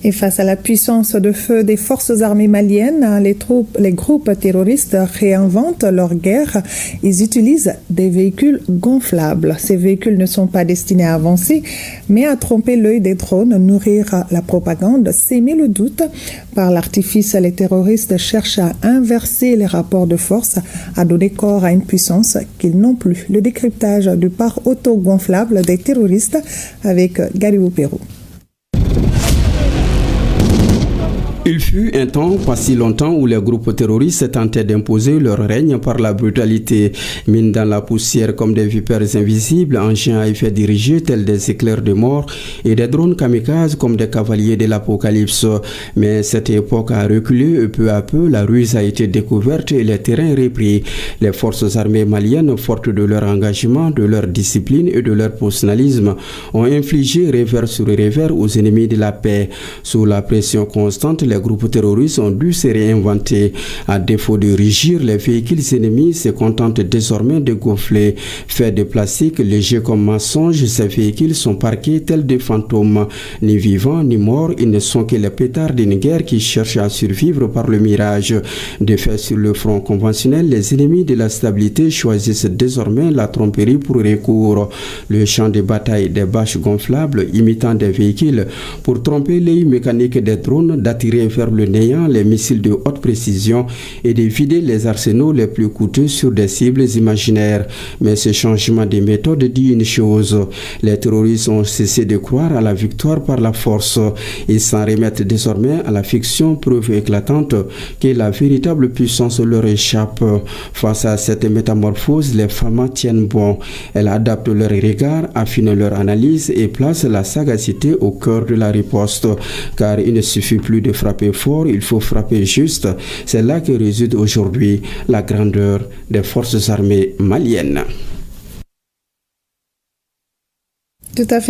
Et face à la puissance de feu des forces armées maliennes, les groupes terroristes réinventent leur guerre. Ils utilisent des véhicules gonflables. Ces véhicules ne sont pas destinés à avancer, mais à tromper l'œil des drones, nourrir la propagande, s'aimer le doute. Par l'artifice, les terroristes cherchent à inverser les rapports de force, à donner corps à une puissance qu'ils n'ont plus. Le décryptage du parc auto-gonflable des terroristes avec Garibou Pérou. Il fut un temps, pas si longtemps, où les groupes terroristes tentaient d'imposer leur règne par la brutalité. Mines dans la poussière comme des vipères invisibles, engins à effet dirigé tels des éclairs de mort et des drones kamikazes comme des cavaliers de l'apocalypse. Mais cette époque a reculé et peu à peu, la ruse a été découverte et les terrains repris. Les forces armées maliennes, fortes de leur engagement, de leur discipline et de leur professionnalisme, ont infligé revers sur revers aux ennemis de la paix. Sous la pression constante, les groupes terroristes ont dû se réinventer. À défaut de régir, les véhicules ennemis se contentent désormais de gonfler. Faits de plastique légers comme mensonges, ces véhicules sont parqués tels des fantômes. Ni vivants ni morts, ils ne sont que les pétards d'une guerre qui cherche à survivre par le mirage. De fait, sur le front conventionnel, les ennemis de la stabilité choisissent désormais la tromperie pour recours. Le champ de bataille des bâches gonflables imitant des véhicules pour tromper l'œil mécanique des drones, d'attirer vers le néant les missiles de haute précision et de vider les arsenaux les plus coûteux sur des cibles imaginaires. Mais ce changement de méthode dit une chose: les terroristes ont cessé de croire à la victoire par la force. Ils s'en remettent désormais à la fiction, preuve éclatante que la véritable puissance leur échappe. Face à cette métamorphose, les femmes tiennent bon. Elles adaptent leur regard, affinent leur analyse et placent la sagacité au cœur de la riposte. Car il ne suffit plus de frapper fort, il faut frapper juste. C'est là que réside aujourd'hui la grandeur des forces armées maliennes. Tout à fait.